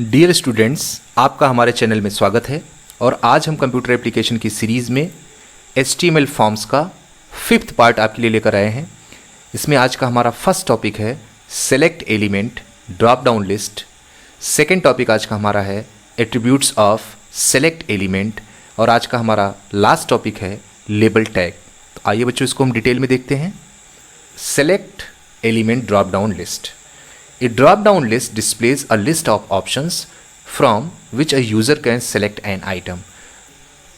Dear students, आपका हमारे channel में स्वागत है। और आज हम कंप्यूटर एप्लीकेशन की सीरीज़ में HTML फॉर्म्स का 5th पार्ट आपके लिए लेकर आए हैं। इसमें आज का हमारा फर्स्ट टॉपिक है select element drop down list. Second topic आज का हमारा है एट्रीब्यूट्स ऑफ सेलेक्ट एलिमेंट। और आज का हमारा लास्ट टॉपिक है लेबल टैग। तो आइए बच्चों, इसको हम डिटेल में देखते हैं। Select element drop down list. A drop-down list displays a list of options from which a user can select an item.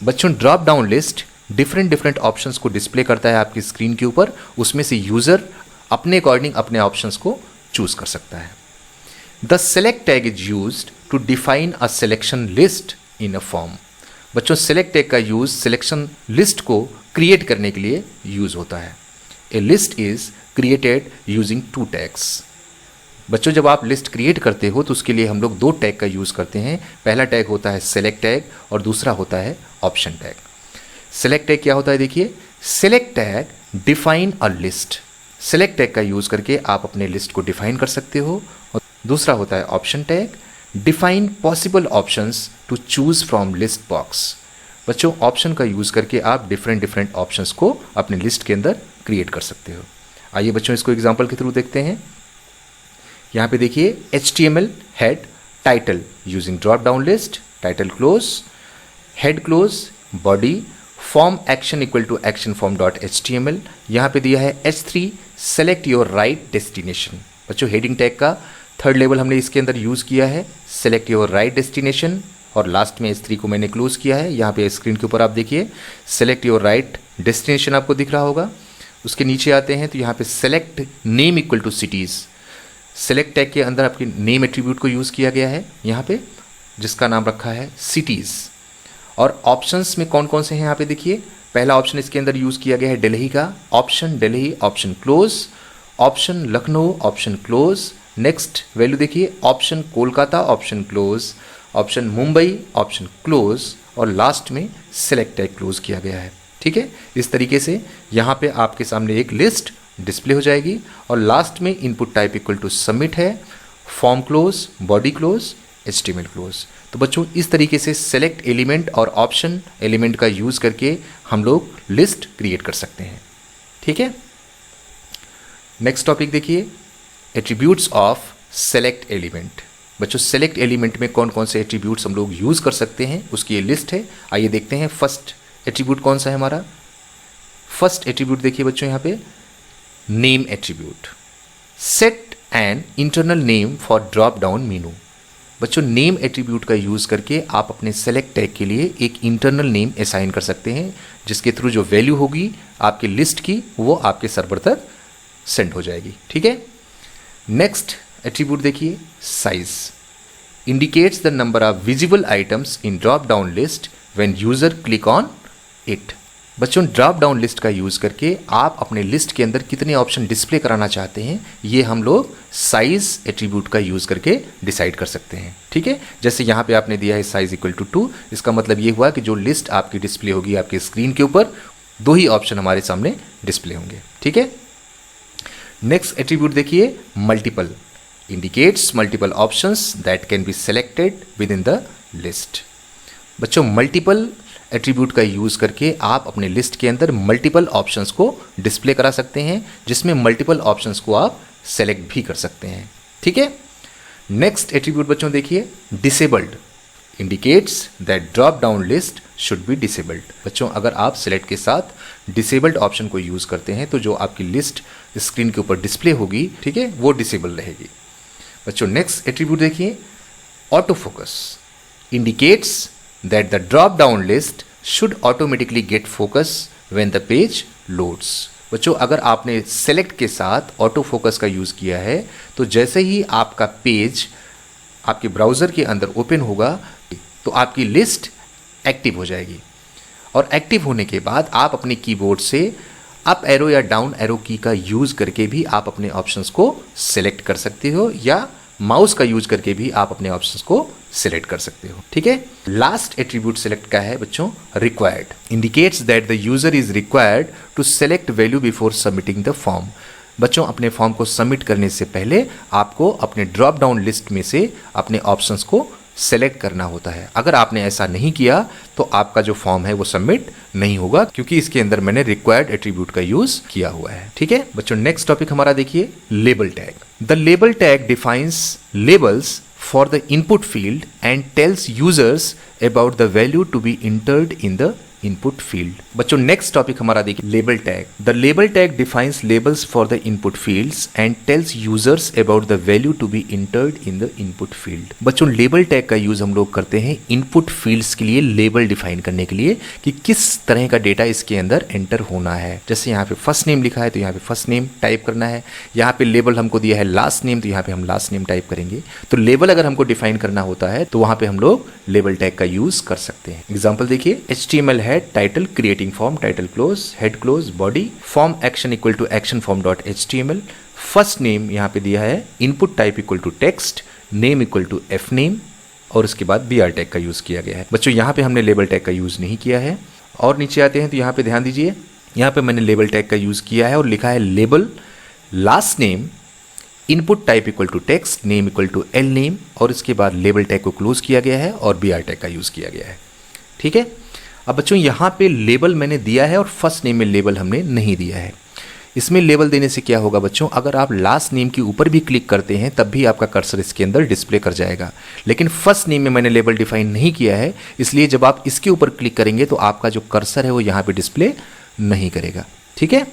बच्चों, drop down list different options को डिस्प्ले करता है आपकी स्क्रीन के ऊपर। उसमें से यूज़र अपने अकॉर्डिंग अपने ऑप्शंस को चूज कर सकता है। The select tag is used to define a selection list in a form. बच्चों, सेलेक्ट टैग का यूज सिलेक्शन लिस्ट को क्रिएट करने के लिए यूज होता है। A list is created using 2 tags. बच्चों, जब आप लिस्ट क्रिएट करते हो तो उसके लिए हम लोग 2 टैग का यूज़ करते हैं। पहला टैग होता है सेलेक्ट टैग और दूसरा होता है ऑप्शन टैग। सेलेक्ट टैग क्या होता है? देखिए, select tag define a list. Select tag का यूज़ करके आप अपने लिस्ट को डिफाइन कर सकते हो। और दूसरा होता है option tag, define possible options to choose from list box. बच्चों, ऑप्शन का यूज़ करके आप डिफरेंट ऑप्शंस को अपने लिस्ट के अंदर क्रिएट कर सकते हो। आइए बच्चों, इसको एग्जाम्पल के थ्रू देखते हैं। यहाँ पे देखिए, HTML head title using drop down list, title close, head close, body, form action equal to action form dot HTML। यहाँ पे दिया है H3 select your right destination. बच्चों, हेडिंग टैग का 3rd लेवल हमने इसके अंदर यूज़ किया है, सेलेक्ट योर राइट डेस्टिनेशन। और लास्ट में H3 को मैंने क्लोज किया है। यहाँ पे स्क्रीन के ऊपर आप देखिए सेलेक्ट योर राइट डेस्टिनेशन आपको दिख रहा होगा। उसके नीचे आते हैं तो यहाँ पे select name equal to cities. Select tag के अंदर आपके नेम एट्रीब्यूट को यूज़ किया गया है यहाँ पे, जिसका नाम रखा है सिटीज़। और ऑप्शंस में कौन कौन से हैं यहाँ पे देखिए। पहला ऑप्शन इसके अंदर यूज़ किया गया है दिल्ली का, option Delhi, option close, option Lucknow, option close. Next value देखिए, option Kolkata, option close, option Mumbai, option close. और लास्ट में सेलेक्ट टैग क्लोज किया गया है। ठीक है, इस तरीके से यहाँ पे आपके सामने एक लिस्ट डिस्प्ले हो जाएगी। और लास्ट में input type equal to submit है, form close, body close, HTML close. तो बच्चों, इस तरीके से सेलेक्ट एलिमेंट और ऑप्शन एलिमेंट का यूज़ करके हम लोग लिस्ट क्रिएट कर सकते हैं। ठीक है, नेक्स्ट टॉपिक देखिए, एट्रीब्यूट्स ऑफ सेलेक्ट एलिमेंट। बच्चों, सेलेक्ट एलिमेंट में कौन कौन से एट्रीब्यूट्स हम लोग यूज़ कर सकते हैं उसकी ये लिस्ट है। आइए देखते हैं फर्स्ट एट्रीब्यूट कौन सा है हमारा। फर्स्ट एट्रीब्यूट देखिए बच्चों, यहाँ पे name attribute. Set an internal name for drop down menu. बच्चों, नेम एट्रीब्यूट का यूज़ करके आप अपने सेलेक्ट टैग के लिए एक इंटरनल नेम असाइन कर सकते हैं, जिसके थ्रू जो वैल्यू होगी आपकी लिस्ट की वो आपके सर्वर तक सेंड हो जाएगी। ठीक है, नेक्स्ट एट्रीब्यूट देखिए, size. Indicates the number of visible items in drop down list when user click on it. बच्चों, ड्रॉप डाउन लिस्ट का यूज़ करके आप अपने लिस्ट के अंदर कितने ऑप्शन डिस्प्ले कराना चाहते हैं ये हम लोग साइज एट्रीब्यूट का यूज़ करके डिसाइड कर सकते हैं। ठीक है, जैसे यहाँ पे आपने दिया है साइज इक्वल टू 2। इसका मतलब ये हुआ कि जो लिस्ट आपकी डिस्प्ले होगी आपके स्क्रीन के ऊपर 2 ही ऑप्शन हमारे सामने डिस्प्ले होंगे। ठीक है, नेक्स्ट एट्रीब्यूट देखिए, multiple. Indicates multiple options that can be selected with in the list. बच्चों, मल्टीपल एट्रीब्यूट का यूज़ करके आप अपने लिस्ट के अंदर मल्टीपल ऑप्शंस को डिस्प्ले करा सकते हैं, जिसमें मल्टीपल ऑप्शंस को आप सेलेक्ट भी कर सकते हैं। ठीक है, नेक्स्ट एट्रीब्यूट बच्चों देखिए, disabled. Indicates that drop down list should be disabled. बच्चों, अगर आप सेलेक्ट के साथ डिसेबल्ड ऑप्शन को यूज़ करते हैं तो जो आपकी लिस्ट स्क्रीन के ऊपर डिस्प्ले होगी, ठीक है, वो डिसेबल रहेगी। बच्चों, नेक्स्ट एट्रीब्यूट देखिए, auto focus. Indicates that the drop down list should automatically get focus when the page loads। बच्चों, अगर आपने select के साथ ऑटो फोकस का यूज़ किया है तो जैसे ही आपका पेज आपके ब्राउज़र के अंदर ओपन होगा तो आपकी लिस्ट एक्टिव हो जाएगी। और एक्टिव होने के बाद आप अपने कीबोर्ड से अप एरो या डाउन एरो की का यूज़ करके भी आप अपने ऑप्शंस को सेलेक्ट कर सकते हो, या माउस का यूज करके भी आप अपने ऑप्शंस को सिलेक्ट कर सकते हो। ठीक है, लास्ट एट्रीब्यूट सिलेक्ट का है बच्चों, required. Indicates that the user is required to select value before submitting the form. बच्चों अपने फॉर्म को सबमिट करने से पहले आपको अपने ड्रॉप डाउन लिस्ट में से अपने ऑप्शंस को सेलेक्ट करना होता है। अगर आपने ऐसा नहीं किया तो आपका जो फॉर्म है वो सबमिट नहीं होगा, क्योंकि इसके अंदर मैंने रिक्वायर्ड एट्रीब्यूट का यूज किया हुआ है। ठीक है बच्चों, नेक्स्ट टॉपिक हमारा देखिए label tag. The label tag defines labels for the input field and tells users about the value to be entered in the input field। बच्चों नेक्स्ट टॉपिक हमारा देखिए label tag. The label tag defines labels for the input fields and tells users about the value to be entered in the input field. बच्चों label tag का use हम लोग करते हैं input fields के लिए लेबल डिफाइन करने के लिए कि किस तरह का डेटा इसके अंदर एंटर होना है। जैसे यहाँ पे फर्स्ट नेम लिखा है तो यहाँ पे फर्स्ट नेम टाइप करना है। यहाँ पे लेबल हमको दिया है लास्ट नेम, तो यहाँ पे हम लास्ट नेम टाइप करेंगे। तो लेबल अगर हमको डिफाइन करना होता है तो वहाँ पे हम लोग लेबल टैग का यूज कर सकते हैं। एग्जाम्पल देखिए, HTML है title creating form, title close, head close, body, form action equal to action form dot HTML। First name यहाँ पे दिया है, input type equal to text, name equal to F name, और उसके बाद BR टैग का use किया गया है। बच्चों यहाँ पे हमने लेबल टैग का यूज नहीं किया है। और नीचे आते हैं तो यहाँ पे ध्यान दीजिए, यहाँ पे मैंने लेबल टैग का यूज किया है और लिखा है label last name, input type equal to text, name equal to L name, और इसके बाद लेबल टैग को क्लोज किया गया है और BR टैग का यूज किया गया है। ठीक है, अब बच्चों यहाँ पे लेबल मैंने दिया है और फर्स्ट नेम में लेबल हमने नहीं दिया है। इसमें लेबल देने से क्या होगा बच्चों, अगर आप लास्ट नेम के ऊपर भी क्लिक करते हैं तब भी आपका कर्सर इसके अंदर डिस्प्ले कर जाएगा। लेकिन फर्स्ट नेम में मैंने लेबल डिफाइन नहीं किया है, इसलिए जब आप इसके ऊपर क्लिक करेंगे तो आपका जो कर्सर है वो यहाँ पे डिस्प्ले नहीं करेगा। ठीक है,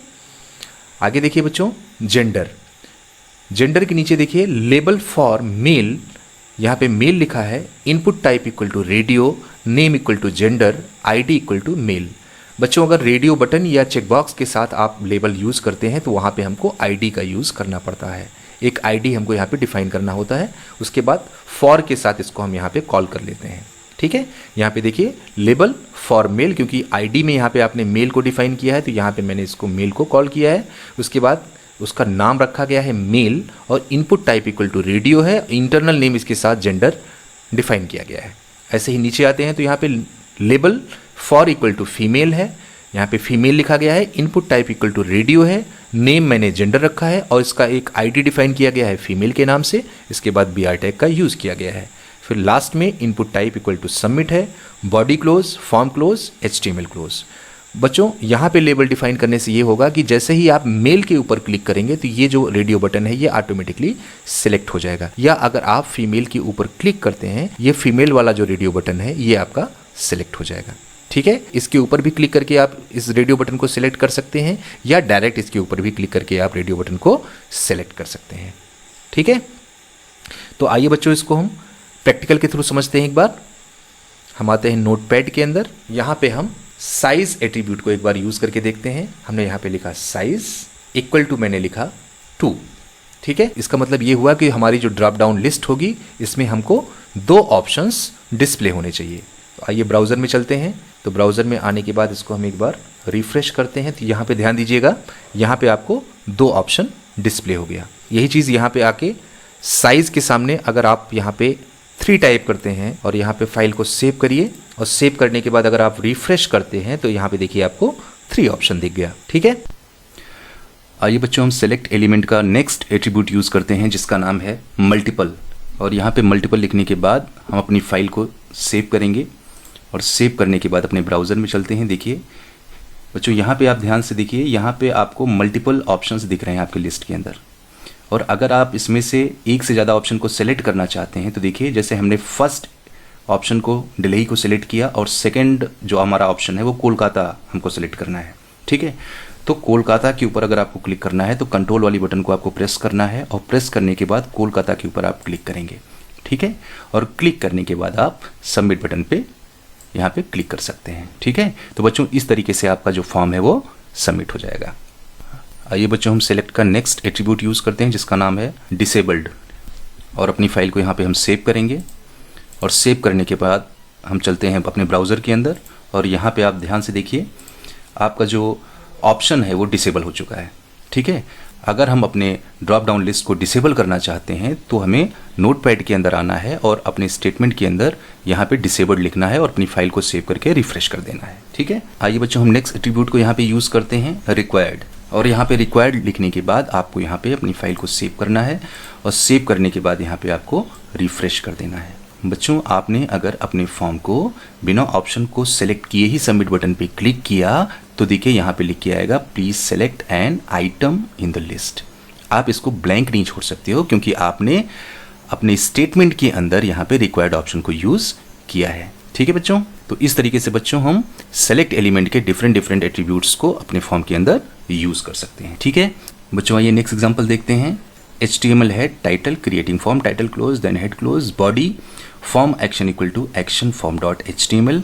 आगे देखिए बच्चों, जेंडर। जेंडर के नीचे देखिए लेबल फॉर मेल, यहाँ पे मेल लिखा है, input type equal to radio, name equal to gender, ID equal to male. बच्चों अगर रेडियो बटन या चेकबॉक्स के साथ आप लेबल यूज़ करते हैं तो वहाँ पे हमको ID का यूज़ करना पड़ता है। एक ID हमको यहाँ पे डिफाइन करना होता है, उसके बाद फॉर के साथ इसको हम यहाँ पे कॉल कर लेते हैं। ठीक है, यहाँ पे देखिए लेबल फॉर मेल, क्योंकि ID में यहाँ पे आपने मेल को डिफाइन किया है तो यहाँ पे मैंने इसको मेल को कॉल किया है। उसके बाद उसका नाम रखा गया है मेल और input type equal to radio है, इंटरनल नेम इसके साथ जेंडर डिफाइन किया गया है। ऐसे ही नीचे आते हैं तो यहाँ पे label for equal to female है, यहाँ पे फीमेल लिखा गया है, input type equal to radio है, नेम मैंने जेंडर रखा है और इसका एक ID डिफाइन किया गया है फीमेल के नाम से। इसके बाद BR टैग का यूज़ किया गया है। फिर लास्ट में input type equal to submit है, body close, form close, HTML close. बच्चों यहाँ पे लेबल डिफाइन करने से ये होगा कि जैसे ही आप मेल के ऊपर क्लिक करेंगे तो ये जो रेडियो बटन है ये ऑटोमेटिकली सिलेक्ट हो जाएगा, या अगर आप फीमेल के ऊपर क्लिक करते हैं ये फीमेल वाला जो रेडियो बटन है ये आपका सिलेक्ट हो जाएगा। ठीक है, इसके ऊपर भी क्लिक करके आप इस रेडियो बटन को सिलेक्ट कर सकते हैं, या डायरेक्ट इसके ऊपर भी क्लिक करके आप रेडियो बटन को सिलेक्ट कर सकते हैं। ठीक है, तो आइए बच्चों इसको हम प्रैक्टिकल के थ्रू समझते हैं। एक बार हम आते हैं नोटपैड के अंदर, यहाँ पे हम साइज एट्रीब्यूट को एक बार यूज करके देखते हैं। हमने यहाँ पे लिखा साइज इक्वल टू मैंने लिखा 2। ठीक है, इसका मतलब ये हुआ कि हमारी जो ड्रॉप डाउन लिस्ट होगी इसमें हमको 2 ऑप्शंस डिस्प्ले होने चाहिए। तो आइए ब्राउज़र में चलते हैं। तो ब्राउज़र में आने के बाद इसको हम एक बार रिफ्रेश करते हैं तो यहाँ पे ध्यान दीजिएगा, यहाँ पे आपको 2 ऑप्शन डिस्प्ले हो गया। यही चीज़ यहाँ पे आके साइज़ के सामने अगर आप यहाँ पे 3 टाइप करते हैं और यहाँ पे फाइल को सेव करिए, और सेव करने के बाद अगर आप रिफ्रेश करते हैं तो यहाँ पे देखिए आपको 3 ऑप्शन दिख गया। ठीक है, आइए बच्चों हम सेलेक्ट एलिमेंट का नेक्स्ट एट्रीब्यूट यूज़ करते हैं जिसका नाम है मल्टीपल। और यहाँ पे मल्टीपल लिखने के बाद हम अपनी फाइल को सेव करेंगे, और सेव करने के बाद अपने ब्राउज़र में चलते हैं। देखिए बच्चों यहाँ पे आप ध्यान से देखिए, यहाँ पे आपको मल्टीपल ऑप्शंस दिख रहे हैं आपके लिस्ट के अंदर। और अगर आप इसमें से एक से ज़्यादा ऑप्शन को सेलेक्ट करना चाहते हैं तो देखिए जैसे हमने फर्स्ट ऑप्शन को दिल्ली को सिलेक्ट किया और सेकंड जो हमारा ऑप्शन है वो कोलकाता हमको सिलेक्ट करना है। ठीक है, तो कोलकाता के ऊपर अगर आपको क्लिक करना है तो कंट्रोल वाली बटन को आपको प्रेस करना है, और प्रेस करने के बाद कोलकाता के ऊपर आप क्लिक करेंगे। ठीक है, और क्लिक करने के बाद आप सबमिट बटन पे यहाँ पे क्लिक कर सकते हैं। ठीक है, तो बच्चों इस तरीके से आपका जो फॉर्म है वो सबमिट हो जाएगा। आइए बच्चों हम सेलेक्ट का नेक्स्ट एट्रीब्यूट यूज़ करते हैं जिसका नाम है डिसेबल्ड, और अपनी फाइल को यहाँ पे हम सेव करेंगे। और सेव करने के बाद हम चलते हैं अपने ब्राउज़र के अंदर, और यहाँ पे आप ध्यान से देखिए आपका जो ऑप्शन है वो डिसेबल हो चुका है। ठीक है, अगर हम अपने ड्रॉप डाउन लिस्ट को डिसेबल करना चाहते हैं तो हमें नोटपैड के अंदर आना है और अपने स्टेटमेंट के अंदर यहाँ पे डिसेबल्ड लिखना है और अपनी फाइल को सेव करके रिफ्रेश कर देना है। ठीक है, आइए बच्चों हम नेक्स्ट एट्रीब्यूट को यहाँ पे यूज़ करते हैं रिक्वायर्ड। और यहाँ पे रिक्वायर्ड लिखने के बाद आपको यहाँ पे अपनी फाइल को सेव करना है और सेव करने के बाद यहाँ पे आपको रिफ्रेश कर देना है। बच्चों, आपने अगर अपने फॉर्म को बिना ऑप्शन को सेलेक्ट किए ही सबमिट बटन पे क्लिक किया तो देखिए यहाँ पे लिख के आएगा please select an item in the list. आप इसको ब्लैंक नहीं छोड़ सकते हो क्योंकि आपने अपने स्टेटमेंट के अंदर यहाँ पे रिक्वायर्ड ऑप्शन को यूज किया है। ठीक है बच्चों, तो इस तरीके से बच्चों हम सेलेक्ट एलिमेंट के डिफरेंट एट्रीब्यूट्स को अपने फॉर्म के अंदर यूज कर सकते हैं। ठीक है बच्चों, आइए नेक्स्ट एग्जांपल देखते हैं। HTML head title creating form title close then head close body form action equal to action form dot HTML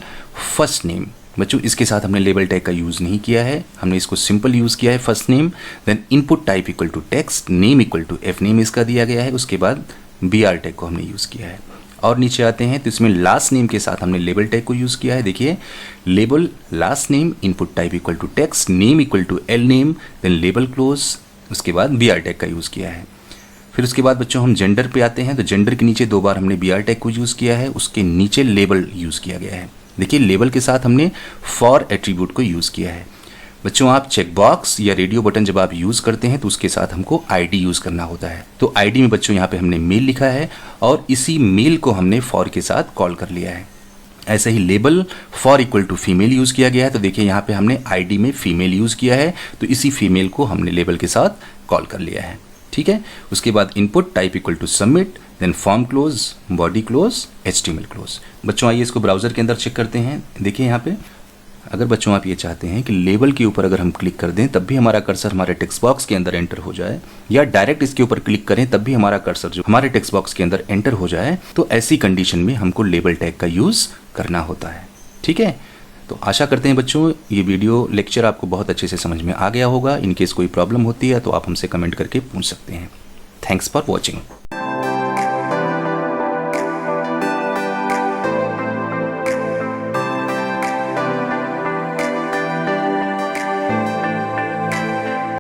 first name. बच्चों, इसके साथ हमने लेबल टैग का यूज नहीं किया है, हमने इसको सिंपल यूज किया है first name. Then input type equal to text, name equal to F name इसका दिया गया है। उसके बाद BR टैग को हमने यूज किया है। और नीचे आते हैं तो इसमें लास्ट नेम के साथ हमने लेबल टैग को यूज़ किया है। देखिए label last name input type equal to text name equal to L name then label close, उसके बाद BR टैग का यूज़ किया है। फिर उसके बाद बच्चों हम जेंडर पे आते हैं तो जेंडर के नीचे 2 बार हमने BR टैग को यूज़ किया है, उसके नीचे लेबल यूज़ किया गया है। देखिए लेबल के साथ हमने फॉर एट्रीब्यूट को यूज़ किया है। बच्चों, आप चेकबॉक्स या रेडियो बटन जब आप यूज़ करते हैं तो उसके साथ हमको ID यूज़ करना होता है। तो ID में बच्चों यहाँ पे हमने मेल लिखा है और इसी मेल को हमने फॉर के साथ कॉल कर लिया है। ऐसे ही label for equal to female use किया गया है। तो देखिए यहाँ पे हमने ID में फीमेल यूज़ किया है तो इसी फीमेल को हमने लेबल के साथ कॉल कर लिया है। ठीक है, उसके बाद input type equal to submit then form close body close HTML close. बच्चों आइए इसको ब्राउज़र के अंदर चेक करते हैं। देखिए यहाँ पे अगर बच्चों आप ये चाहते हैं कि लेबल के ऊपर अगर हम क्लिक कर दें तब भी हमारा कर्सर हमारे टेक्स्ट बॉक्स के अंदर एंटर हो जाए, या डायरेक्ट इसके ऊपर क्लिक करें तब भी हमारा कर्सर जो हमारे टेक्स्ट बॉक्स के अंदर एंटर हो जाए, तो ऐसी कंडीशन में हमको लेबल टैग का यूज़ करना होता है। ठीक है, तो आशा करते हैं बच्चों ये वीडियो लेक्चर आपको बहुत अच्छे से समझ में आ गया होगा। इनकेस कोई प्रॉब्लम होती है तो आप हमसे कमेंट करके पूछ सकते हैं। Thanks for watching.